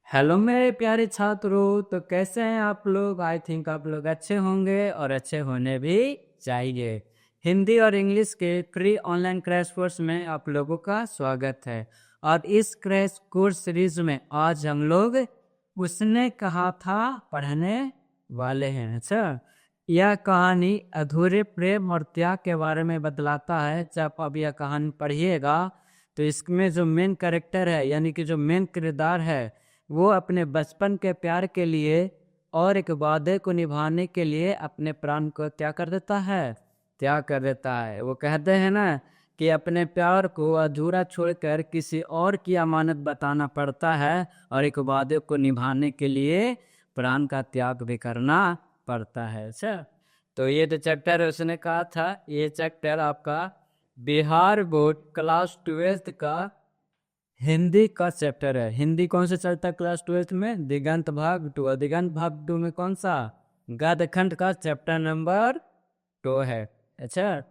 Hello मेरे प्यारे छात्रों, तो कैसे हैं आप लोग। आई थिंक आप लोग अच्छे होंगे और अच्छे होने भी चाहिए। हिंदी और इंग्लिश के फ्री ऑनलाइन क्रैश कोर्स में आप लोगों का स्वागत है। और इस क्रैश कोर्स सीरीज में आज हम लोग उसने कहा था पढ़ने वाले हैं। अच्छा, यह कहानी अधूरे प्रेम और त्याग के बारे में बतलाता है। जब आप यह कहानी पढ़िएगा तो इसमें जो मेन कैरेक्टर है, यानी कि जो मेन किरदार है, वो अपने बचपन के प्यार के लिए और एक वादे को निभाने के लिए अपने प्राण को क्या कर देता है, त्याग कर देता है। वो कहते हैं ना कि अपने प्यार को अधूरा छोड़कर किसी और की अमानत बताना पड़ता है और एक वादे को निभाने के लिए प्राण का त्याग भी करना पड़ता है। अच्छा, तो ये जो चैप्टर उसने कहा था, ये चैप्टर आपका बिहार बोर्ड क्लास 12th का हिंदी का चैप्टर है। हिंदी कौन सा चलता है क्लास 12th में? दिगंत भाग 2। दिगंत भाग 2 में कौन सा? गद्यखंड का चैप्टर नंबर 2 है। अच्छा,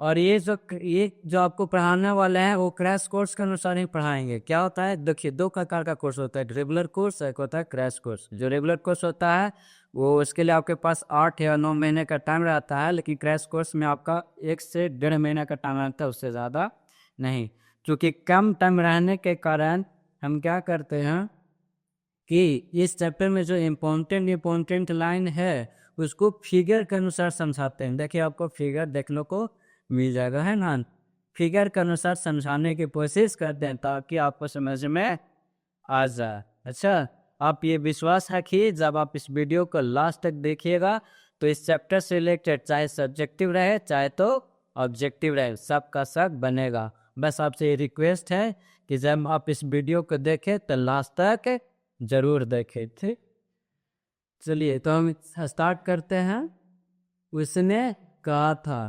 और ये जो आपको पढ़ाने वाले हैं वो क्रैश कोर्स के अनुसार ही पढ़ाएंगे। क्या होता है, देखिए, दो प्रकार का कोर्स होता है, रेगुलर कोर्स, एक होता है क्रैश कोर्स। जो रेगुलर कोर्स होता है वो उसके लिए आपके पास 8 या 9 महीने का टाइम रहता है, लेकिन क्रैश कोर्स में आपका 1 से 1.5 महीने का टाइम रहता है, उससे ज़्यादा नहीं। क्योंकि कम टाइम रहने के कारण हम क्या करते हैं कि इस चैप्टर में जो इम्पोर्टेंट लाइन है उसको फिगर के अनुसार समझाते हैं। देखिए, आपको फिगर देखने को मिल जाएगा, है ना। फिगर के अनुसार समझाने की कोशिश करते हैं ताकि आपको समझ में आ जाए। अच्छा, आप ये विश्वास रखिए, जब आप इस वीडियो को लास्ट तक देखिएगा तो इस चैप्टर से रिलेटेड चाहे सब्जेक्टिव रहे चाहे तो ऑब्जेक्टिव रहे, सब का सब बनेगा। बस आपसे ये रिक्वेस्ट है कि जब आप इस वीडियो को देखें तो लास्ट तक जरूर देखें, ठीक। चलिए, तो हम स्टार्ट करते हैं। उसने कहा था,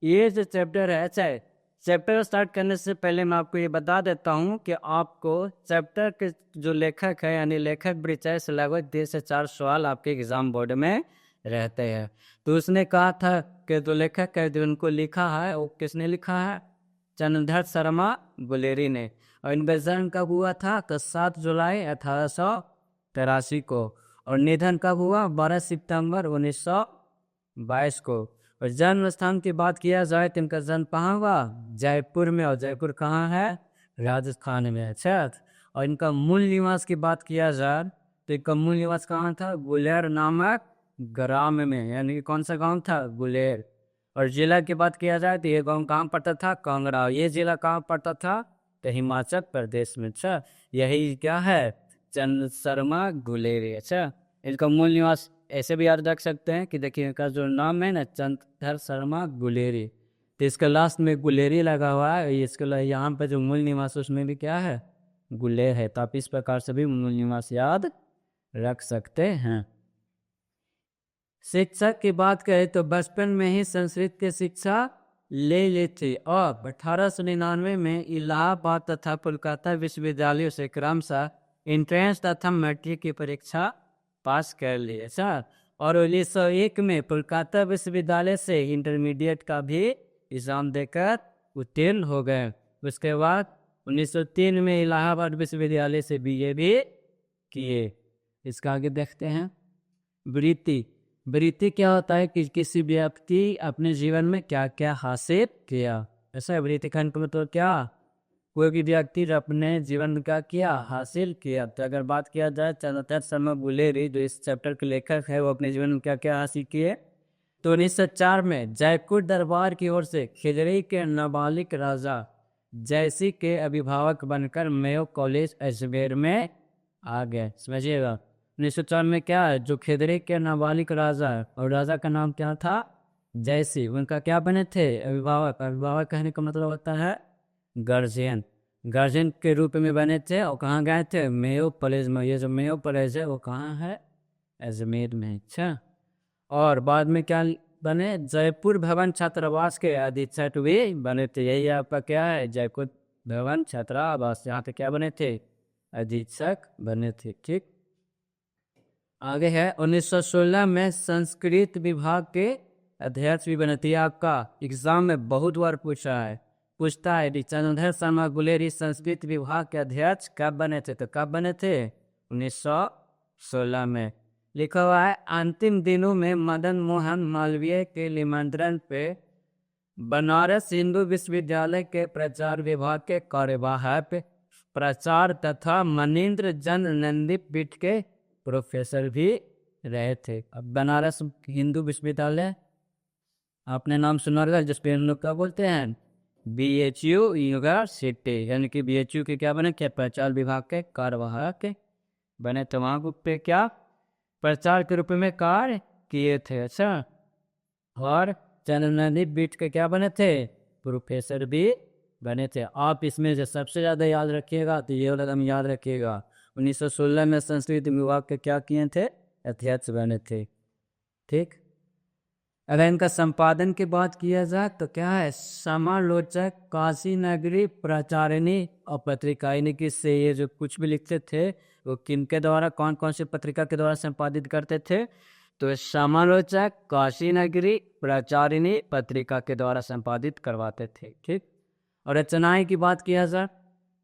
ये जो चैप्टर है, चाहे चैप्टर स्टार्ट करने से पहले मैं आपको ये बता देता हूँ कि आपको चैप्टर के जो लेखक है, यानी लेखक परिचय से लगभग 3 से 4 सवाल आपके एग्जाम बोर्ड में रहते हैं। तो उसने कहा था कि जो लेखक है, जो उनको लिखा है, वो किसने लिखा है? चंद्रधर शर्मा गुलेरी ने। और इनका जन्म कब हुआ था? तो 7 जुलाई 1883 को। और निधन कब हुआ? 12 सितंबर 1922 को। और जन्म स्थान की बात किया जाए तो इनका जन्म कहाँ हुआ? जयपुर में। और जयपुर कहाँ है? राजस्थान में। अच्छा, और इनका मूल निवास की बात किया जाए तो इनका मूल निवास कहाँ था? गुलेर नामक ग्राम में। यानी कौन सा गांव था? गुलेर। और जिला की बात किया जाए तो ये गांव कहाँ पड़ता था? कांगड़ा। ये जिला कहाँ पड़ता था? तो हिमाचल प्रदेश में। अच्छा, यही क्या है? चंद्र शर्मा गुलेरी। अच्छा, इनका मूल निवास ऐसे भी याद रख सकते हैं कि देखिए, इनका जो नाम है ना, चंद्रधर शर्मा गुलेरी, तो इसका लास्ट में गुलेरी लगा हुआ है। इसके यहाँ पर जो मूल निवास उसमें भी क्या है? गुलेर है। तो आप इस प्रकार से भी मूल निवास याद रख सकते हैं। शिक्षा की बात करें तो बचपन में ही संस्कृत की शिक्षा ले ली थी और 1899 में इलाहाबाद तथा कोलकाता विश्वविद्यालयों से क्रमशः इंट्रेंस तथा मैट्रिक की परीक्षा पास कर ली। अच्छा, और 1901 में कोलकाता विश्वविद्यालय से इंटरमीडिएट का भी एग्जाम देकर उत्तीर्ण हो गए। उसके बाद 1903 में इलाहाबाद विश्वविद्यालय से बीए भी किए। इसका आगे देखते हैं। वृत्ति। वृत्ति क्या होता है कि किसी व्यक्ति अपने जीवन में क्या क्या हासिल किया। ऐसा वृत्ति खंड में तो क्या, कोई भी व्यक्ति अपने जीवन का क्या हासिल किया। तो अगर बात किया जाए चंद्रधर शर्मा गुलेरी, जो इस चैप्टर के लेखक है, वो अपने जीवन में क्या क्या हासिल किए। तो 1904 में जयपुर दरबार की ओर से खिजड़ी के नाबालिग राजा जयसी के अभिभावक बनकर मेयो कॉलेज अजमेर में आ गए। समझिएगा, 1904 में क्या है, जो खिदरी के नाबालिग राजा है, और राजा का नाम क्या था? जयसी। उनका क्या बने थे? अभिभावक। अभिभावक कहने का मतलब होता है गार्जियन। गार्जियन के रूप में बने थे। और कहाँ गए थे? मेयो कॉलेज में। ये जो मेयो कॉलेज है वो कहाँ है? अजमेर में। अच्छा, और बाद में क्या बने? जयपुर भवन छात्रावास के अधीक्षक भी बने थे। यही आपका क्या है? जयपुर भवन छात्रावास, यहाँ पे क्या बने थे? अधीक्षक बने थे, ठीक। आगे है 1916 में संस्कृत विभाग के अध्यक्ष भी बने थे। आपका एग्जाम में बहुत बार पूछता है चंद्रधर शर्मा गुलेरी संस्कृत विभाग के अध्यक्ष कब बने थे? तो कब बने थे? 1916 में। लिखा हुआ है अंतिम दिनों में मदन मोहन मालवीय के निमंत्रण पे बनारस हिंदू विश्वविद्यालय के प्रचार विभाग के कार्यवाहक प्रचार तथा मनीन्द्र जन नंदी पीठ के प्रोफेसर भी रहे थे। अब बनारस हिंदू विश्वविद्यालय आपने नाम सुना होगा, जिसपे हम लोग क्या बोलते हैं BHU यूनिवर्सिटी, यानी कि BHU के क्या बने, क्या प्रचार विभाग के कार्यवाहक बने। तो वहाँ पे क्या प्रचार के रूप में कार्य किए थे। अच्छा, और जननंदी पीठ के क्या बने थे, प्रोफेसर भी बने थे। आप इसमें से सबसे ज़्यादा याद रखिएगा तो ये वाला हम याद रखिएगा, 1916 में संस्कृत विभाग के क्या किए थे, अध्यक्ष बने थे। ठीक, अगर इनका संपादन की बात किया जाए तो क्या है, समालोचक, काशी नगरी, प्रचारिणी और पत्रिका, यानी कि से ये जो कुछ भी लिखते थे वो किनके द्वारा, कौन कौन सी पत्रिका के द्वारा संपादित करते थे, तो समालोचक, काशी नगरी, प्रचारिणी पत्रिका के द्वारा संपादित करवाते थे। ठीक, और रचनाएं की बात किया जाए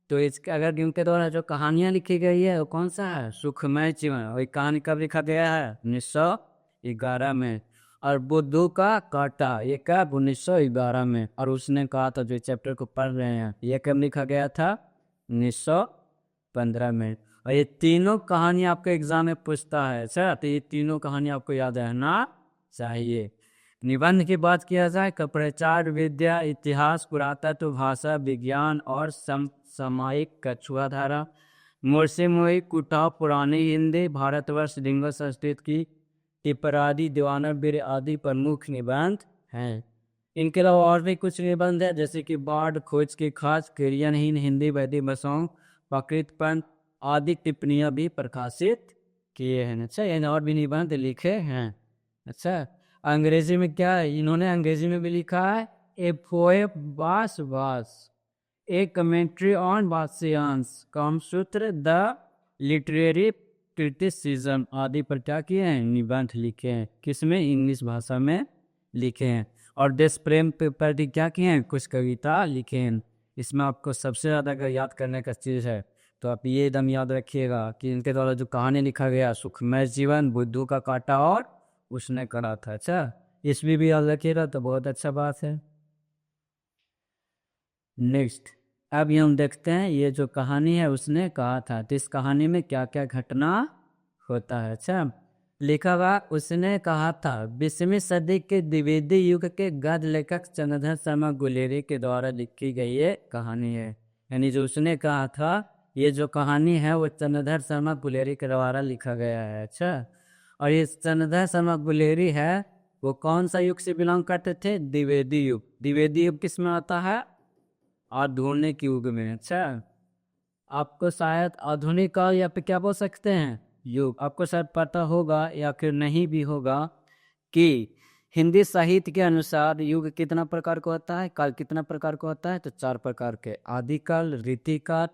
तो इसके अगर इनके द्वारा जो कहानियां लिखी गई है वो कौन सा है, सुखमय जीवन। और कहानी कब लिखा गया है, 1911 में। और बुद्धू का कांटा ये कब, 1911 में। और उसने कहा था, जो चैप्टर को पढ़ रहे हैं, ये कब लिखा गया था, 1915 में। और ये तीनों कहानी आपके एग्जाम में पूछता है सर, तो ये तीनों कहानी आपको याद रहना चाहिए। निबंध की बात किया जाए तो प्रचार विद्या, इतिहास, पुरातत्व, भाषा विज्ञान और सामायिक कछुआ धारा, मुर्शी मोही, कुटाव, पुरानी हिंदी, भारतवर्ष, लिंगो संस्कृत की टिपरादी, दीवाना बीर आदि प्रमुख निबंध हैं। इनके अलावा और भी कुछ निबंध है, जैसे कि बाढ़, खोज की खास, क्रियाहीन हिंदी, वैदिक भाषाओं, प्रकृत पंथ आदि टिप्पणियां भी प्रकाशित किए हैं। अच्छा, इन और भी निबंध लिखे हैं। अच्छा, अंग्रेजी में क्या है, इन्होंने अंग्रेजी में भी लिखा है, a poem was a commentary on Vatsyayana's, Kamasutra, the literary criticism आदि पर क्या किए हैं, निबंध लिखे हैं। किसमें, इंग्लिश भाषा में लिखे हैं। और देश प्रेम पर भी क्या किए हैं, कुछ कविता लिखे हैं। इसमें आपको सबसे ज़्यादा अगर याद करने का चीज़ है तो आप ये एकदम याद रखिएगा कि इनके द्वारा जो कहानी लिखा गया, सुखमय जीवन, बुद्धू का कांटा और उसने करा था। अच्छा, इसमें भी याद रखिएगा तो बहुत अच्छा बात है। नेक्स्ट, अब हम देखते हैं ये जो कहानी है उसने कहा था, तो इस कहानी में क्या क्या घटना होता है। अच्छा, लिखा हुआ, उसने कहा था 20वीं सदी के द्विवेदी युग के गद्य लेखक चंद्रधर शर्मा गुलेरी के द्वारा लिखी गई ये कहानी है। यानी जो उसने कहा था, ये जो कहानी है वो चंद्रधर शर्मा गुलेरी के द्वारा लिखा गया है। अच्छा, और ये चंद्रधर शर्मा गुलेरी है वो कौन सा युग से बिलोंग करते थे, द्विवेदी युग। द्विवेदी युग किस में आता है, आधुनिक युग में। अच्छा, आपको शायद आधुनिक काल या फिर क्या बोल सकते हैं, युग, आपको शायद पता होगा या फिर नहीं भी होगा कि हिंदी साहित्य के अनुसार युग कितना प्रकार का होता है, काल कितना प्रकार का होता है, तो 4 प्रकार के, आदिकाल, रीतिकाल,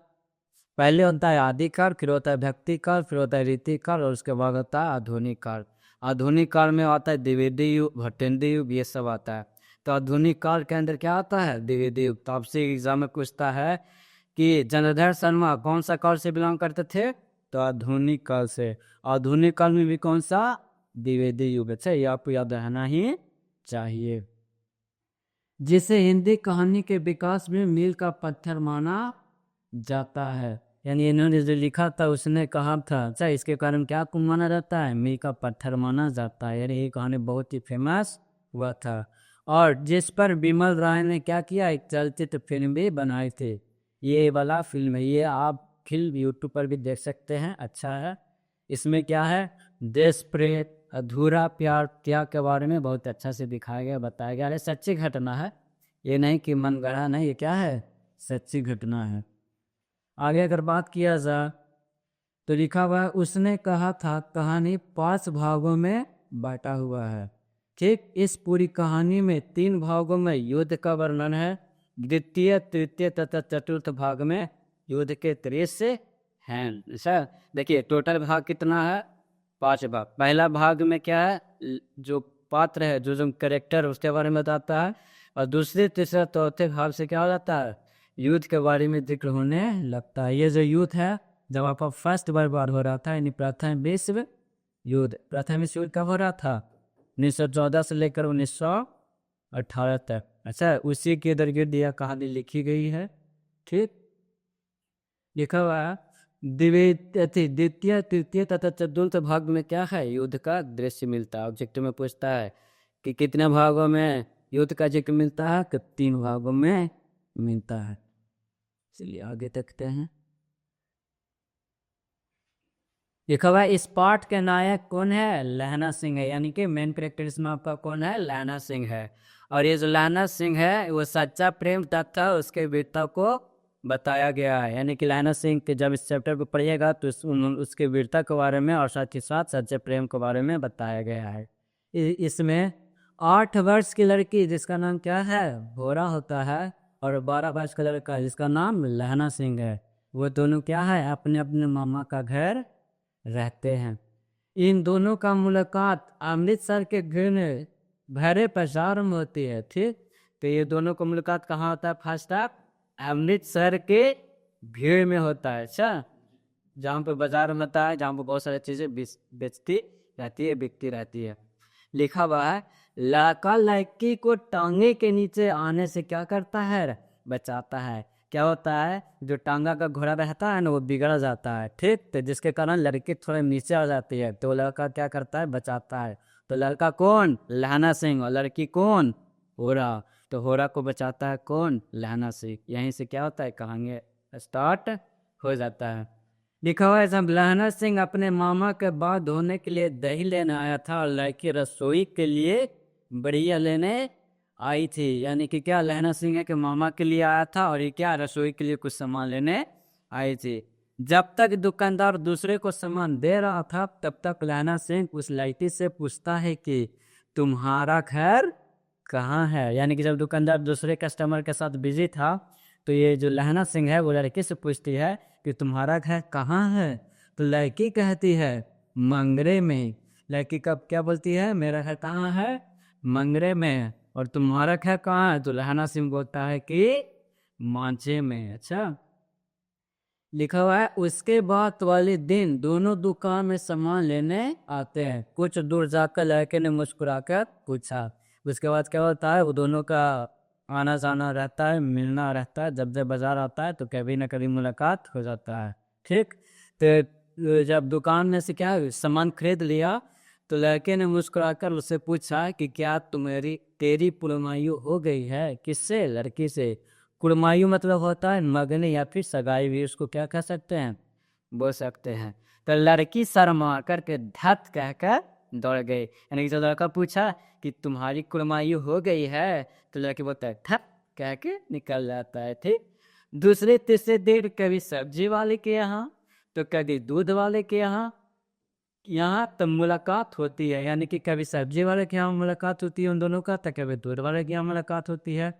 पहले होता है आदिकाल, फिर होता है भक्ति काल, फिर होता है रीतिकाल, और उसके बाद होता है आधुनिक काल। आधुनिक काल में आता है द्विवेदी युग, भट्टेंद्र युग, ये सब आता है। तो आधुनिक काल के अंदर क्या आता है, द्विवेदी युग। तो आपसे एग्जाम में पूछता है कि चंद्रधर शर्मा कौन सा काल से बिलोंग करते थे, तो आधुनिक काल से। आधुनिक काल में भी कौन सा, द्विवेदी युग। अच्छा, ये आपको याद रहना ही चाहिए। जिसे हिंदी कहानी के विकास में मील का पत्थर माना जाता है। यानी इन्होंने जो लिखा था उसने कहा था, अच्छा इसके कारण क्या माना जाता है, मील का पत्थर माना जाता है। यानी ये कहानी बहुत ही फेमस हुआ था, और जिस पर बिमल राय ने क्या किया, एक चलचित्र फिल्म भी बनाई थी। ये वाला फिल्म है, ये आप फिल्म यूट्यूब पर भी देख सकते हैं, अच्छा है। इसमें क्या है, देश प्रेम, अधूरा प्यार, त्याग के बारे में बहुत अच्छा से दिखाया गया, बताया गया। ये सच्ची घटना है, ये नहीं कि मन गढ़ा नहीं, ये क्या है, सच्ची घटना है। आगे अगर बात किया जाए तो लिखा हुआ है, उसने कहा था कहानी 5 भागों में बांटा हुआ है। ठीक, इस पूरी कहानी में 3 भागों में युद्ध का वर्णन है, द्वितीय, तृतीय तथा चतुर्थ भाग में युद्ध के दृश्य हैं। ऐसा देखिए, टोटल भाग कितना है, 5 भाग। पहला भाग में क्या है, जो पात्र है, जो कैरेक्टर, उसके बारे में बताता है। और दूसरे, तीसरे, चौथे भाग से क्या हो जाता है, युद्ध के बारे में जिक्र होने लगता है। ये जो युद्ध है जब आपका फर्स्ट वर्ल्ड वॉर हो रहा था, यानी प्रथम विश्व युद्ध। प्रथम विश्व युद्ध कब हो रहा था? 1914 से लेकर 1918 तक। अच्छा, उसी के इर्द गिर्द यह कहानी लिखी गई है। ठीक, लिखा हुआ है द्वितीय तृतीय तथा चतुर्थ भाग में क्या है? युद्ध का दृश्य मिलता है। ऑब्जेक्टिव में पूछता है कि कितने भागों में युद्ध का जिक्र मिलता है? कि 3 भागों में मिलता है। चलिए आगे देखते हैं। लिखा हुआ है इस पाठ के नायक कौन है? लहना सिंह है, यानी कि मेन कैरेक्टर इसमें आपका कौन है? लहना सिंह है। और ये जो लहना सिंह है वो सच्चा प्रेम तथा उसके वीरता को बताया गया है। यानी कि लहना सिंह के जब इस चैप्टर को पढ़िएगा तो उसके वीरता के बारे में और साथ ही साथ सच्चे प्रेम के बारे में बताया गया है। इसमें 8 वर्ष की लड़की जिसका नाम क्या है? भोरा होता है, और 12 वर्ष का लड़का जिसका नाम लहना सिंह है, वो दोनों क्या है? अपने अपने मामा का घर रहते हैं। इन दोनों का मुलाकात अमृतसर के घिरने भरे बाजार में होती है। ठीक, तो ये दोनों का मुलाकात कहाँ होता है? फर्स्ट ऑफ अमृतसर के भीड़ में होता है। अच्छा, जहाँ पे बाजार में होता है, जहाँ पे बहुत सारी चीजें बेचती रहती है, बिकती रहती है। लिखा हुआ है लड़का लड़की को टांगे के नीचे आने से क्या करता है? बचाता है। क्या होता है? जो टांगा का घोड़ा रहता है ना, वो बिगड़ जाता है। ठीक, तो जिसके कारण लड़की थोड़े नीचे आ जाती है, तो लड़का क्या करता है? बचाता है। तो लड़का कौन? लहना सिंह। और लड़की कौन? होरा। तो होरा को बचाता है कौन? लहना सिंह। यहीं से क्या होता है? कहानी स्टार्ट हो जाता है। लिखा हुआ है जब लहना सिंह अपने मामा के बाल धोने के लिए दही लेने आया था और लड़की रसोई के लिए बढ़िया लेने आई थी। यानी कि क्या? लहना सिंह है कि मामा के लिए आया था और ये क्या? रसोई के लिए कुछ सामान लेने आई थी। जब तक दुकानदार दूसरे को सामान दे रहा था तब तक लहना सिंह उस लड़की से पूछता है कि तुम्हारा घर कहाँ है? यानी कि जब दुकानदार दूसरे कस्टमर के साथ बिजी था तो ये जो लहना सिंह है वो लड़की से पूछती है कि तुम्हारा घर कहाँ है? तो लड़की कहती है मंगरे में। लड़की कब क्या बोलती है? मेरा घर कहाँ है? मंगरे में। और तुम्हारा घर कहाँ है? तो लहना सिंह बोलता है कि मांझे में। अच्छा, लिखा हुआ है उसके बाद वाले दिन दोनों दुकान में सामान लेने आते हैं। कुछ दूर जाकर लड़के ने मुस्कुराकर पूछा। उसके बाद क्या होता है? वो दोनों का आना जाना रहता है, मिलना रहता है। जब जब बाजार आता है तो कभी ना कभी मुलाकात हो जाता है। ठीक, तो जब दुकान में से क्या सामान खरीद लिया तो लड़के ने मुस्कुराकर उससे पूछा कि क्या तेरी पुरमायु हो गई है? किससे? लड़की से। कुड़मायु मतलब होता है मगनी या फिर सगाई भी, उसको क्या कह सकते हैं? बोल सकते हैं। तो लड़की शर्मा करके धत कहकर दौड़ गई। यानी कि जब लड़का पूछा कि तुम्हारी कुड़मायु हो गई है तो लड़की बोलता है धत कह के निकल जाता है। ठीक, दूसरे तीसरे दिन कभी सब्जी वाले के यहाँ तो कभी दूध वाले के यहाँ तो मुलाकात होती है। यानी कि कभी सब्जी वाले के यहाँ मुलाकात होती है उन दोनों का, तो कभी दूध वाले के यहाँ मुलाकात होती है।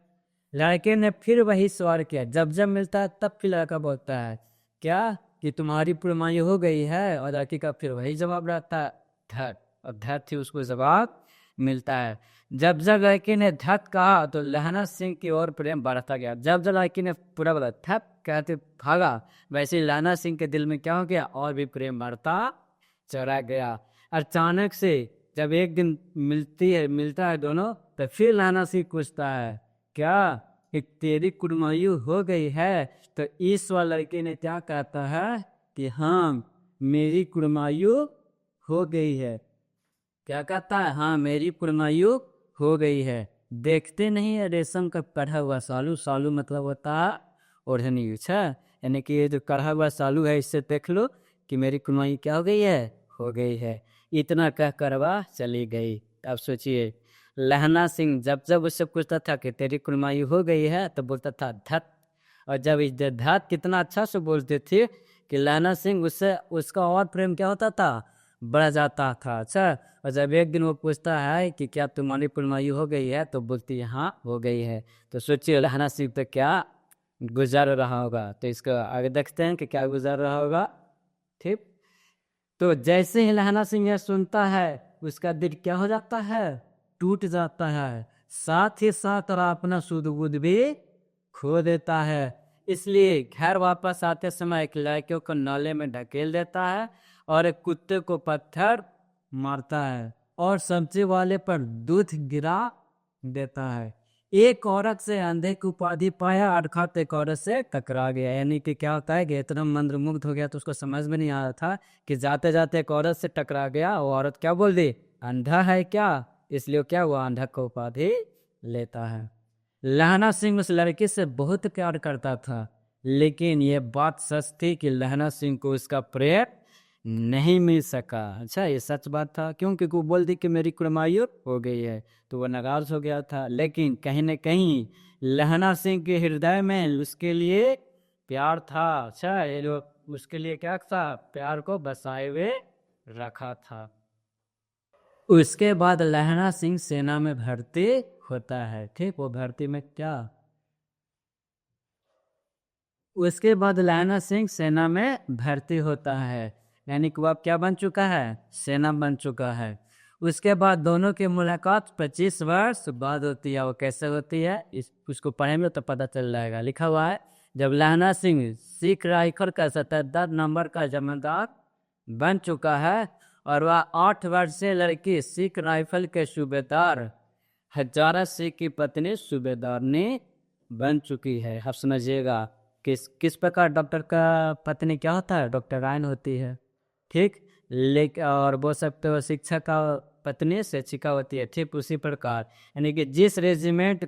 लड़के ने फिर वही सवाल किया। जब जब मिलता है तब फिर लड़का बोलता है क्या? कि तुम्हारी पुरमायु हो गई है। और लड़की का फिर वही जवाब रहता है धत। और धत ही उसको जवाब मिलता है। जब जब लड़की ने धत कहा तो लहना सिंह की ओर प्रेम बढ़ता गया। जब जब लड़की ने पूरा बोला थप कहते भागा, वैसे लहना सिंह के दिल में क्या हो गया? और भी प्रेम बढ़ता चढ़ा गया। अचानक से जब एक दिन मिलता है दोनों, तो फिर लहना सिंह पूछता है क्या कि तेरी कुड़मायु हो गई है? तो इस वाले लड़के ने क्या कहता है कि हाँ मेरी कुड़मायु हो गई है। क्या कहता है? हाँ मेरी कुड़मायु हो गई है। देखते नहीं है रेशम का कढ़ा हुआ सालू? सालू मतलब होता है ओढ़नी। अच्छा, यानी कि ये जो कढ़ा हुआ सालू है इससे देख लो कि मेरी कुड़मायु क्या हो गई है? हो गई है। इतना कह करवा चली गई। अब सोचिए लहना सिंह जब जब उससे पूछता था कि तेरी कुड़मायु हो गई है तो बोलता था धत। और जब इस धत कितना अच्छा से बोलते थे कि लहना सिंह उससे उसका और प्रेम क्या होता था? बढ़ जाता था। अच्छा, और जब एक दिन वो पूछता है कि क्या तुम्हारी कुड़मायु हो गई है तो बोलती है हाँ हो गई है। तो सोचिए लहना सिंह तो क्या गुजर रहा होगा। तो इसको आगे देखते हैं कि क्या गुजर रहा होगा। ठीक, तो जैसे ही लहना सिंह यह सुनता है उसका दिल क्या हो जाता है? टूट जाता है। साथ ही साथ और अपना सुध बुध भी खो देता है। इसलिए घर वापस आते समय एक लड़कियों को नाले में ढकेल देता है और एक कुत्ते को पत्थर मारता है और सब्जी वाले पर दूध गिरा देता है। एक औरत से अंधे की उपाधि पाया अर्थात एक औरत से टकरा गया। यानी कि क्या होता है कि इतना मंत्रमुग्ध हो गया तो उसको समझ में नहीं आ रहा था कि जाते जाते एक औरत से टकरा गया। वो औरत क्या बोल दी, अंधा है क्या, इसलिए क्या हुआ, अंधा की उपाधि लेता है। लहना सिंह उस लड़की से बहुत प्यार करता था, लेकिन यह बात सच थी कि लहना सिंह को उसका प्रेम नहीं मिल सका। अच्छा, ये सच बात था, क्योंकि वो बोल दी कि मेरी कुर्मायु हो गई है, तो वह नाराज हो गया था। लेकिन कहीं न कहीं लहना सिंह के हृदय में उसके लिए प्यार था। अच्छा, ये जो उसके लिए क्या था, प्यार को बसाए हुए रखा था। उसके बाद लहना सिंह सेना में भर्ती होता है। ठीक, वो भर्ती में क्या, उसके बाद लहना सिंह सेना में भर्ती होता है, यानी कि वो अब क्या बन चुका है, सेना बन चुका है। उसके बाद दोनों की मुलाकात 25 वर्ष बाद होती है। वो कैसे होती है, उसको पढ़ेंगे तो पता चल जाएगा। लिखा हुआ है, जब लहना सिंह सिख राइफल का 77 नंबर का जमादार बन चुका है और वह 8 वर्षीय लड़की सिख राइफल के सूबेदार हजारा सिंह की पत्नी सूबेदारनी बन चुकी है। आप समझिएगा किस प्रकार डॉक्टर का पत्नी क्या होता है, डॉक्टर रायन होती है। ठीक, लेकिन और बोल सकते हो शिक्षक का पत्नी शिक्षिका होती है। ठीक उसी प्रकार, यानी कि जिस रेजिमेंट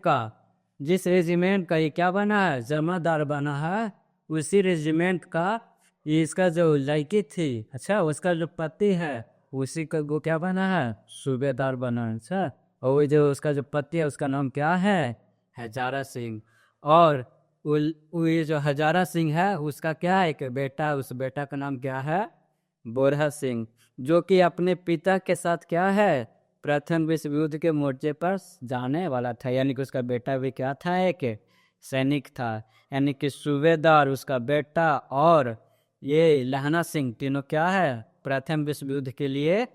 का ये क्या बना है, जमादार बना है, उसी रेजिमेंट का ये इसका जो लड़की थी, अच्छा, उसका जो पति है उसी का वो क्या बना है, सूबेदार बना है। अच्छा, और वो जो उसका जो पति है उसका नाम क्या है, हजारा सिंह। और ये जो हजारा सिंह है उसका क्या है, एक बेटा, उस बेटा का नाम क्या है, बोरहा सिंह, जो कि अपने पिता के साथ क्या है, प्रथम विश्व युद्ध के मोर्चे पर जाने वाला था। यानी कि उसका बेटा भी क्या था, एक सैनिक था। यानी कि सूबेदार, उसका बेटा और ये लहना सिंह तीनों क्या है, प्रथम विश्व युद्ध के लिए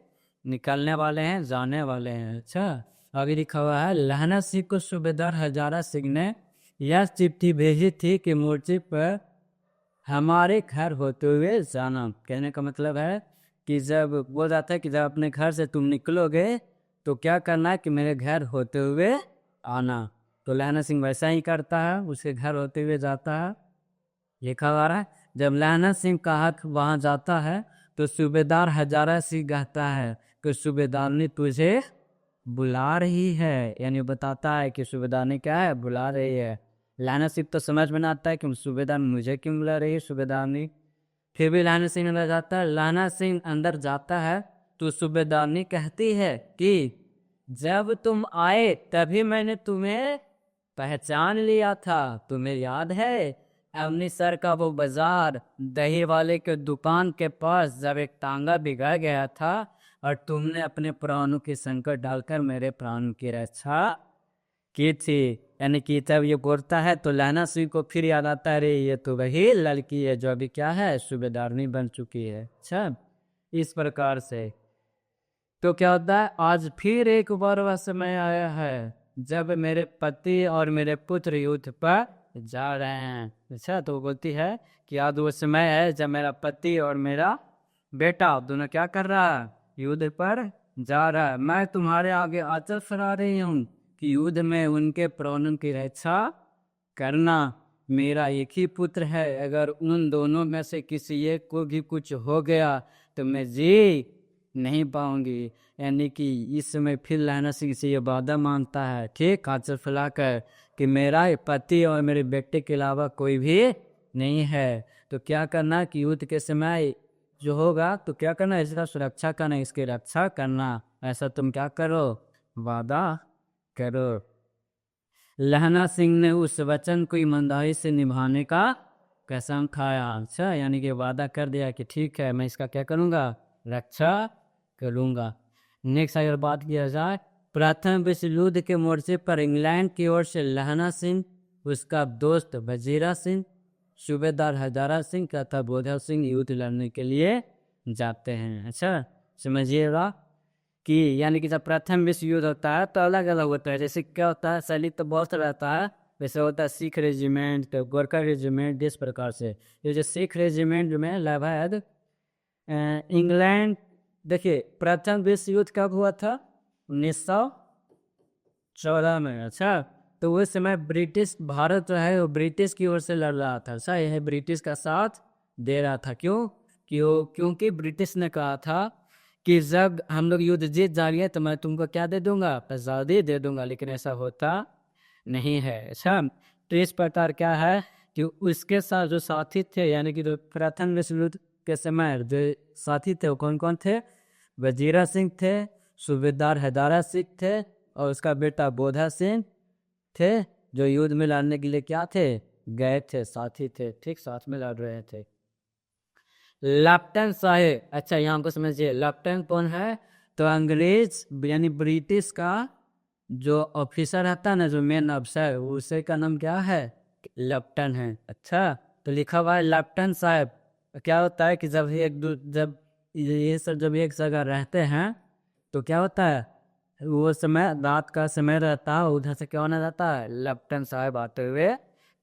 निकलने वाले हैं, जाने वाले हैं। अच्छा, आगे लिखा हुआ है, लहना सिंह को सूबेदार हजारा सिंह ने यह चिट्ठी भेजी थी कि मोर्चे पर हमारे घर होते हुए जाना। कहने का मतलब है कि जब बोल जाता है कि जब अपने घर से तुम निकलोगे तो क्या करना है कि मेरे घर होते हुए आना। तो लहना सिंह वैसा ही करता है, उसके घर होते हुए जाता है। लिखा हुआ है, जब लहना सिंह का हक वहाँ जाता है तो सूबेदार हजारा सिंह कहता है कि सूबेदारनी तुझे बुला रही है। यानी बताता है कि सूबेदारनी क्या है, बुला रही है। लहना सिंह तो समझ में आता है कि सूबेदार मुझे क्यों बुला रही है सूबेदारनी। फिर भी लहना सिंह अंदर जाता है। लहना सिंह अंदर जाता है तो सूबेदारनी कहती है कि जब तुम आए तभी मैंने तुम्हें पहचान लिया था, तुम्हें याद है अमृतसर का वो बाजार, दही वाले के दुकान के पास जब एक टांगा बिगड़ गया था और तुमने अपने प्राणों की संकट डालकर मेरे प्राणों की रक्षा की थी। यानी कि तब ये बोलता है तो लहना सिंह को फिर याद आता है, अरे ये तो वही लड़की है जो अभी क्या है, सूबेदारनी बन चुकी है। अच्छा, इस प्रकार से तो क्या होता है, आज फिर एक बार वह समय आया है जब मेरे पति और मेरे पुत्र युद्ध पर जा रहे हैं। अच्छा, तो वो बोलती है कि आज वो समय है जब मेरा पति और मेरा बेटा दोनों क्या कर रहा है, युद्ध पर जा रहा है। मैं तुम्हारे आगे आचर फरा रही हूँ कि युद्ध में उनके प्राणों की रक्षा करना। मेरा एक ही पुत्र है, अगर उन दोनों में से किसी एक को भी कुछ हो गया तो मैं जी नहीं पाऊंगी। यानी कि इस समय फिर लहना सिंह से ये वादा मानता है, ठीक, आंचल फैलाकर, कि मेरा पति और मेरे बेटे के अलावा कोई भी नहीं है। तो क्या करना कि युद्ध के समय जो होगा तो क्या करना, इसका सुरक्षा करना, इसकी रक्षा करना, ऐसा तुम क्या करो, वादा करो। लहना सिंह ने उस वचन को ईमानदारी से निभाने का कसम खाया। अच्छा, यानी कि वादा कर दिया कि ठीक है मैं इसका क्या करूँगा, रक्षा करूँगा। नेक्स्ट अगर बात किया जाए, प्रथम विश्व युद्ध के मोर्चे पर इंग्लैंड की ओर से लहना सिंह, उसका दोस्त वजीरा सिंह, सूबेदार हजारा सिंह तथा बोधा सिंह युद्ध लड़ने के लिए जाते हैं। अच्छा, समझिएगा कि यानी कि जब प्रथम विश्व युद्ध होता है तो अलग अलग होता है। जैसे क्या होता है, शैली तो बहुत रहता है, वैसे होता है सिख रेजिमेंट, तो गोरखा रेजिमेंट, इस प्रकार से। ये जो सिख रेजिमेंट में लैभायत इंग्लैंड, देखिए प्रथम विश्व युद्ध कब हुआ था? 1914 में। अच्छा, तो उस समय ब्रिटिश, भारत जो है वो ब्रिटिश की ओर से लड़ रहा था। अच्छा, यह ब्रिटिश का साथ दे रहा था। क्योंकि ब्रिटिश ने कहा था कि जब हम लोग युद्ध जीत जाएंगे तो मैं तुमको क्या दे दूंगा? आज़ादी दे दूंगा। लेकिन ऐसा होता नहीं है। अच्छा, तो इस प्रकार क्या है कि उसके साथ जो साथी थे, यानी कि जो प्रथम विश्व युद्ध के समय जो साथी थे वो कौन कौन थे? वजीरा सिंह थे, सूबेदार हैदारा सिंह थे, और उसका बेटा बोधा सिंह थे, जो युद्ध में लड़ने के लिए क्या थे? गए थे, साथी थे, ठीक, साथ में लड़ रहे थे। लेफ्टिनेंट साहेब, अच्छा यहाँ को समझिए, लेफ्टिनेंट कौन है? तो अंग्रेज यानी ब्रिटिश का जो ऑफिसर रहता है ना, जो मेन अफसर, उसे का नाम क्या है? लेफ्टिनेंट है। अच्छा, तो लिखा हुआ है लेफ्टिनेंट साहब। क्या होता है कि जब ये सब जब एक जगह रहते हैं तो क्या होता है, वो समय रात का समय रहता है, उधर से क्या होना रहता है? लेफ्टिनेंट साहब आते हुए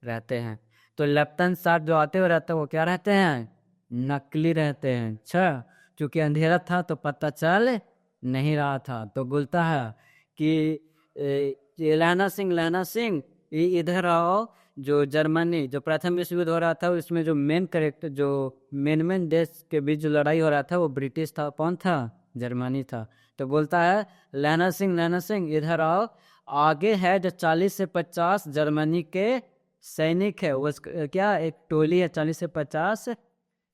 रहते हैं। तो लेफ्टिनेंट साहब जो आते हुए रहते हैं वो क्या रहते हैं? नकली रहते हैं। अच्छा, क्योंकि अंधेरा था तो पता चल नहीं रहा था, तो बोलता है कि ये लहना सिंह इधर आओ। जो जर्मनी, जो प्रथम विश्व युद्ध हो रहा था, उसमें जो मेन करेक्टर, जो मेन देश के बीच जो लड़ाई हो रहा था वो ब्रिटिश था। कौन था? जर्मनी था। तो बोलता है लहना सिंह इधर आओ, आगे है जो 40 से 50 जर्मनी के सैनिक है, वो क्या एक टोली है 40 से 50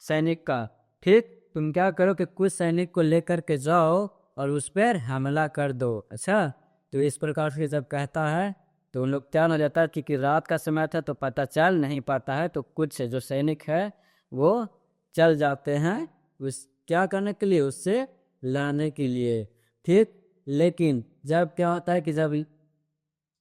सैनिक का। ठीक, तुम क्या करो कि कुछ सैनिक को लेकर के जाओ और उस पर हमला कर दो। अच्छा, तो इस प्रकार से जब कहता है तो उन लोग क्या हो जाता है, क्योंकि रात का समय था तो पता चल नहीं पाता है, तो कुछ जो सैनिक है वो चल जाते हैं उस क्या करने के लिए? उससे लड़ने के लिए। ठीक, लेकिन जब क्या होता है कि जब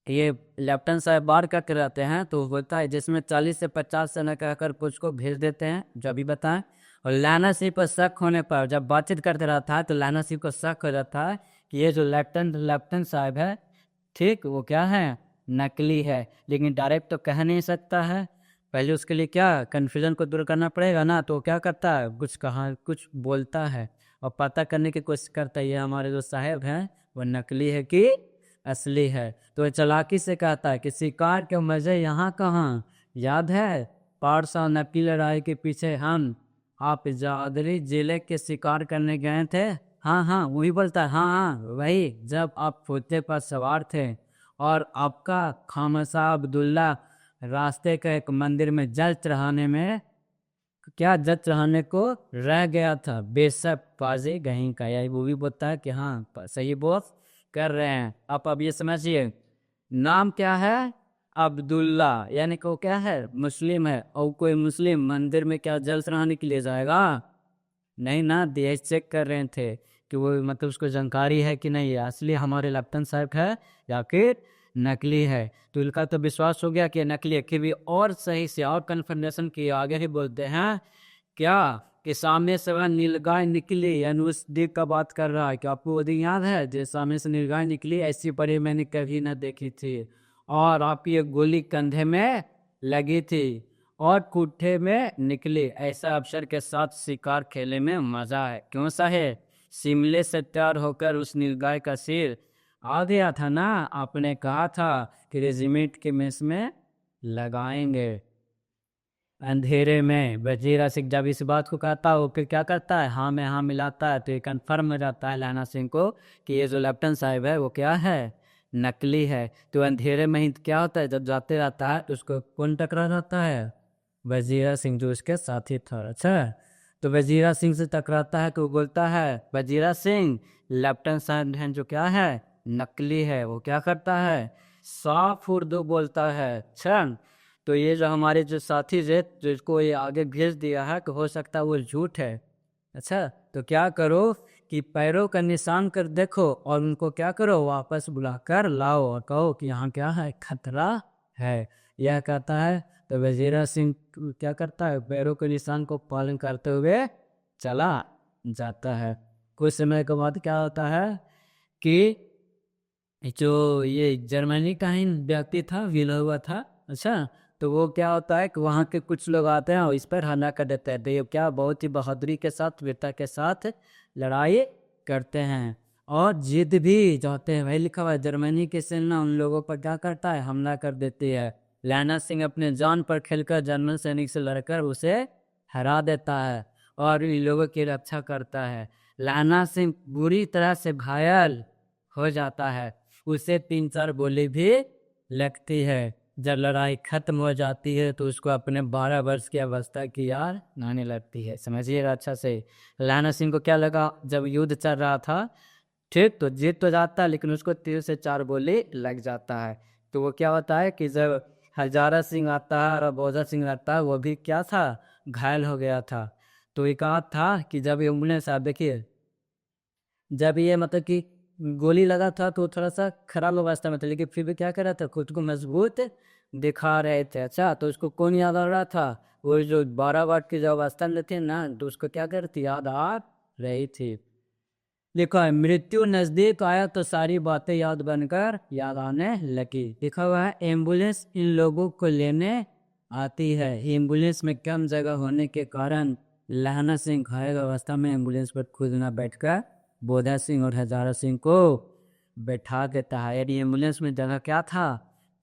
ये लेफ्टिनेंट साहब बाहर करके रहते हैं तो होता है जिसमें 40 से 50 सेना कहकर कुछ को भेज देते हैं, जो अभी बताएं। और लाना सिंह पर शक होने पर जब बातचीत करते रहता है तो लाना सिंह को शक हो जाता है कि ये जो लेफ्टिनेंट साहब है, ठीक, वो क्या है? नकली है। लेकिन डायरेक्ट तो कह नहीं सकता है, पहले उसके लिए क्या कन्फ्यूजन को दूर करना पड़ेगा ना। तो क्या करता है, कुछ बोलता है और पता करने की कोशिश करता है ये हमारे जो साहब हैं वो नकली है कि असली है। तो चालाकी से कहता है कि शिकार के मजे यहाँ कहाँ, याद है पारसा नकली लड़ाई के पीछे हम आप जादरी जिले के शिकार करने गए थे? हाँ हाँ, वही बोलता है, हाँ हाँ वही, जब आप फौजे पर सवार थे और आपका खामसा अब्दुल्ला रास्ते के एक मंदिर में जल चढ़ाने में क्या जल चढ़ाने को रह गया था, बेशक पाजी गहीं का। यही वो भी बोलता है कि हाँ सही बोल कर रहे हैं आप। अब ये समझिए, नाम क्या है? अब्दुल्ला, यानी कि वो क्या है? मुस्लिम है। और कोई मुस्लिम मंदिर में क्या जल चढ़ाने के लिए जाएगा? नहीं ना, देश चेक कर रहे थे कि वो मतलब उसको जानकारी है कि नहीं, असली हमारे लेफ्टिनेंट साहब है या फिर नकली है। तो इनका तो विश्वास हो गया कि नकली है। कि भी और सही से और कन्फर्मेशन की आगे ही बोलते हैं क्या कि सामने से वह नीलगाय निकली, यानी उस दिन का बात कर रहा है कि आपको वो दिन याद है जो सामने से नीलगाय निकली, ऐसी परी मैंने कभी ना देखी थी। और आपकी एक गोली कंधे में लगी थी और कुट्ठे में निकली, ऐसा अफसर के साथ शिकार खेलने में मजा है। क्यों सा है? शिमले से तैयार होकर उस नीलगाय का सिर आ गया था ना, आपने कहा था कि रेजिमेंट के मेस में लगाएंगे। अंधेरे में वजीरा सिंह जब इस बात को कहता है वो फिर क्या करता है, हाँ में हाँ मिलाता है, तो ये कन्फर्म हो जाता है लाना सिंह को कि ये जो लेफ्टिनेंट साहब है वो क्या है? नकली है। तो अंधेरे में ही क्या होता है, जब जाते रहता है तो उसको कौन टकरा जाता है? वजीरा सिंह, जो उसके साथी था। अच्छा, तो वजीरा सिंह से टकराता है तो वो बोलता है वजीरा सिंह लेफ्टिनेंट साहब हैं जो क्या है? नकली है। वो क्या करता है? साफ उर्दू बोलता है। अच्छा, तो ये जो हमारे जो साथी थे जो इसको ये आगे भेज दिया है कि हो सकता है वो झूठ है। अच्छा, तो क्या करो कि पैरों का निशान कर देखो और उनको क्या करो, वापस बुलाकर लाओ और कहो कि यहाँ क्या है, खतरा है। यह कहता है तो वजीरा सिंह क्या करता है, पैरों के निशान को पालन करते हुए चला जाता है। कुछ समय के बाद क्या होता है कि जो ये जर्मनी का ही व्यक्ति था, विला हुआ था, अच्छा। तो वो क्या होता है कि वहाँ के कुछ लोग आते हैं और इस पर हमला कर देते हैं, तो ये क्या बहुत ही बहादुरी के साथ, वीरता के साथ लड़ाई करते हैं और जीत भी जाते हैं। वही लिखा हुआ है, जर्मनी की सेना उन लोगों पर क्या करता है, हमला कर देती है। लैना सिंह अपने जान पर खेलकर जर्मन सैनिक से लड़कर उसे हरा देता है और इन लोगों की रक्षा करता है। लैना सिंह बुरी तरह से घायल हो जाता है, उसे 3-4 गोली भी लगती है। जब लड़ाई खत्म हो जाती है तो उसको अपने 12 वर्ष की अवस्था की याद आने लगती है। समझिएगा अच्छा से। लैना सिंह को क्या लगा, जब युद्ध चल रहा था, ठीक, तो जीत तो जाता है लेकिन उसको 3 से 4 गोली लग जाता है। तो वो क्या होता है कि जब हजारा सिंह आता है और बोधा सिंह आता है, वो भी क्या था, घायल हो गया था। तो ये कहा था कि जब ये एम्बुलेंस, आप देखिए, जब ये मतलब कि गोली लगा था तो थोड़ा सा खराब अवस्था में था, लेकिन फिर भी क्या कर रहा था, खुद को मजबूत दिखा रहे थे। अच्छा, तो उसको कौन याद आ रहा था, वो जो 12 वाट की जो अवस्था में थे ना, तो उसको क्या कर रही थी, याद आ रही थी। लिखा है, मृत्यु नजदीक आया तो सारी बातें याद बनकर याद आने लगी। लिखा हुआ है, एम्बुलेंस इन लोगों को लेने आती है। एम्बुलेंस में कम जगह होने के कारण लहना सिंह घायल अवस्था में एम्बुलेंस पर खुद न बैठकर बोधा सिंह और हजारा सिंह को बैठा देता है। यानी एम्बुलेंस में जगह क्या था,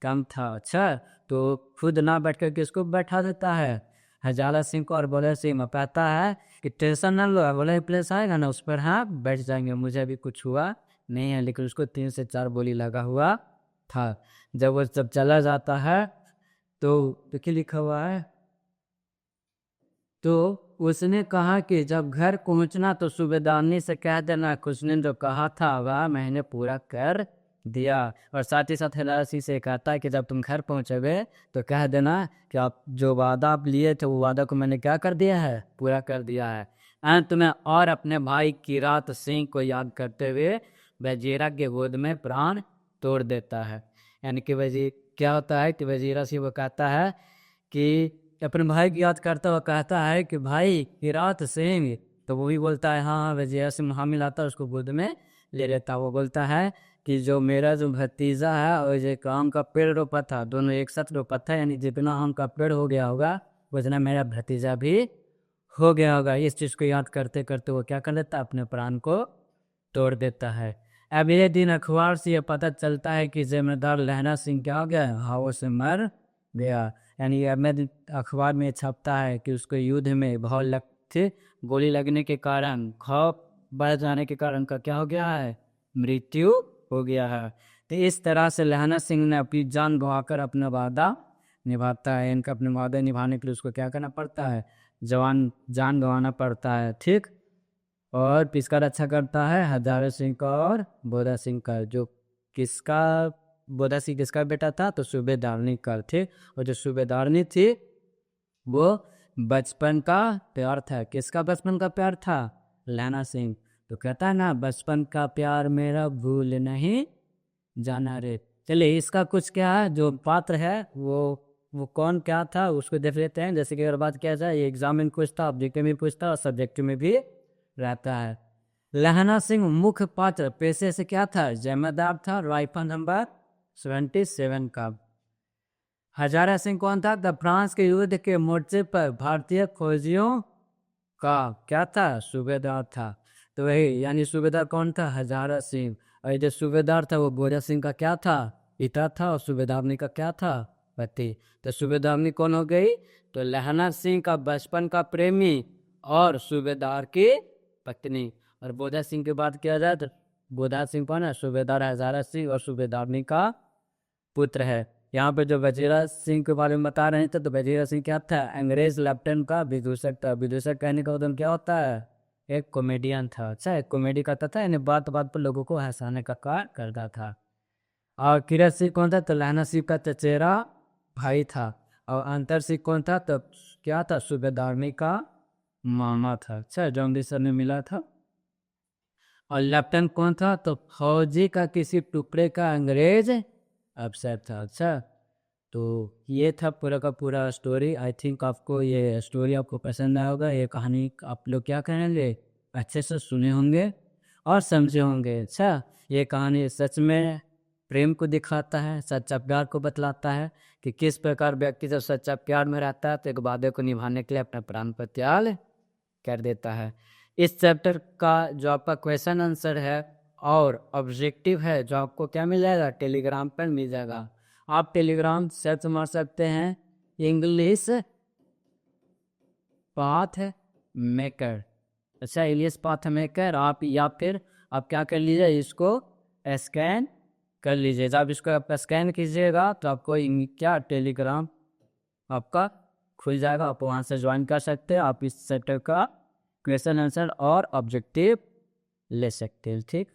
कम था। अच्छा, तो खुद ना बैठ कर किसको बैठा देता है, हजारा सिंह को, और बोधा सिंह में कहता है कि टेंशन ना लो, बोले प्लेस आएगा ना उस पर हाँ बैठ जाएंगे, मुझे अभी कुछ हुआ नहीं है। लेकिन उसको 3 से 4 गोली लगा हुआ था। जब वो जब चला जाता है तो देखिए लिखा हुआ है, तो उसने कहा कि जब घर पहुंचना तो सूबेदारनी से कह देना कि उसने जो कहा था वह मैंने पूरा कर दिया। और साथ ही साथ हिलासी से कहता है कि जब तुम घर पहुंचोगे तो कह देना कि आप जो वादा आप लिए थे वो वादा को मैंने क्या कर दिया है, पूरा कर दिया है। अंत में और अपने भाई किरात सिंह को याद करते हुए वजीरा के गोद में प्राण तोड़ देता है। यानी कि वजीर क्या होता है कि वजीरा सिंह वो कहता है कि अपने भाई की याद करता हुआ कहता है कि भाई किरात सिंह, तो वो भी बोलता है हाँ हाँ, वजीरा सिंह हाँ मिलाता है, उसको गोद में ले लेता। वो बोलता है कि जो मेरा जो भतीजा है और जो आम का पेड़ रोपा था, दोनों एक साथ रोपा था, यानी जितना आम का पेड़ हो गया होगा उतना मेरा भतीजा भी हो गया होगा। इस चीज़ को याद करते करते वो क्या कर देता है, अपने प्राण को तोड़ देता है। अब ये दिन अखबार से ये पता चलता है कि जमींदार लहना सिंह क्या हो गया, हवा से मर गया। यानी अब मैं अखबार में छपता है कि उसको युद्ध में बहुत लग थे, गोली लगने के कारण, खौफ बढ़ जाने के कारण का क्या हो गया है, मृत्यु हो गया है। तो इस तरह से लहना सिंह ने अपनी जान गंवाकर अपना वादा निभाता है। इनका अपने वादे निभाने के लिए उसको क्या करना पड़ता है, जान गंवाना पड़ता है। ठीक, और किसका रक्षा करता है, हजारा सिंह का और बोधा सिंह का। जो किसका, बोधा सिंह किसका बेटा था, तो सूबेदारनी का। ठीक, और जो सूबेदारनी थी वो बचपन का प्यार था। किसका बचपन का प्यार था, लैना सिंह। तो कहता है ना, बचपन का प्यार मेरा भूल नहीं जाना रे। चलिए इसका कुछ क्या है, जो पात्र है वो कौन क्या था उसको देख लेते हैं। जैसे कि अगर बात किया जाए, ये एग्जाम में पूछता, ऑब्जेक्टिव में पूछता और सब्जेक्टिव में भी रहता है। लहना सिंह मुख्य पात्र पेशे से क्या था, जमींदार था, राइफल नंबर 77 का। हजारा सिंह कौन था, द फ्रांस के युद्ध के मोर्चे पर भारतीय फौजियों का क्या था, सूबेदार था। तो वही यानी सूबेदार कौन था, हजारा सिंह। और जो सूबेदार था वो बोधा सिंह का क्या था, पिता था, और सूबेदारनी का क्या था, पति। तो सूबेदारनी कौन हो गई, तो लहना सिंह का बचपन का प्रेमी और सूबेदार की पत्नी। और बोधा सिंह की बात किया जाए तो बोधा सिंह कौन है, सूबेदार हजारा सिंह और सूबेदारनी का पुत्र है। यहाँ पे जो वजीरा सिंह के बारे में बता रहे थे, तो वजीरा सिंह क्या था, अंग्रेज लेफ्टिनेंट का विदूषक था। विदूषक कहने का उद्देश्य क्या होता है, एक कॉमेडियन था। अच्छा, एक कॉमेडी करता था, यानी बात बात पर लोगों को हंसाने का कार्य करता था। और किरत सिंह कौन था, तो लहना सिंह का चचेरा भाई था। और अंतर सिंह कौन था, तो क्या था, सूबेदारनी का मामा था। अच्छा, जो अमृतसर में मिला था। और लेफ्टिनेंट कौन था, तो फौजी का किसी टुकड़े का अंग्रेज अफसर था। अच्छा, तो ये था पूरा का पूरा स्टोरी। आई थिंक आपको ये स्टोरी आपको पसंद आया होगा। ये कहानी आप लोग क्या करेंगे, अच्छे से सुने होंगे और समझे होंगे। अच्छा, ये कहानी सच में प्रेम को दिखाता है, सच्चा प्यार को बतलाता है कि किस प्रकार व्यक्ति जब सच्चा प्यार में रहता है तो एक वादे को निभाने के लिए अपना प्राण पर त्याग कर देता है। इस चैप्टर का जो आपका क्वेश्चन आंसर है और ऑब्जेक्टिव है जो आपको क्या मिल जाएगा, टेलीग्राम पर मिल जाएगा। आप टेलीग्राम सर्च मार सकते हैं इंग्लिश पाथ मेकर। अच्छा, इंग्लिश पाथ मेकर आप, या फिर आप क्या कर लीजिए, इसको स्कैन कर लीजिए। जब इसको आप स्कैन कीजिएगा तो आपको क्या टेलीग्राम आपका खुल जाएगा, आप वहाँ से ज्वाइन कर सकते हैं। आप इस चैप्टर का क्वेश्चन आंसर और ऑब्जेक्टिव ले सकते हैं। ठीक,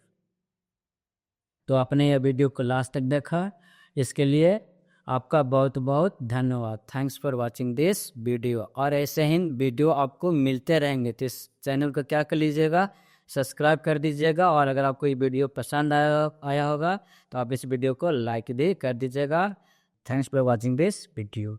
तो आपने यह वीडियो को लास्ट तक देखा, इसके लिए आपका बहुत बहुत धन्यवाद। Thanks for watching this video. और ऐसे ही वीडियो आपको मिलते रहेंगे, तो इस चैनल को क्या कर लीजिएगा, सब्सक्राइब कर दीजिएगा। और अगर आपको ये वीडियो पसंद आया होगा तो आप इस वीडियो को लाइक भी कर दीजिएगा। Thanks for watching this video.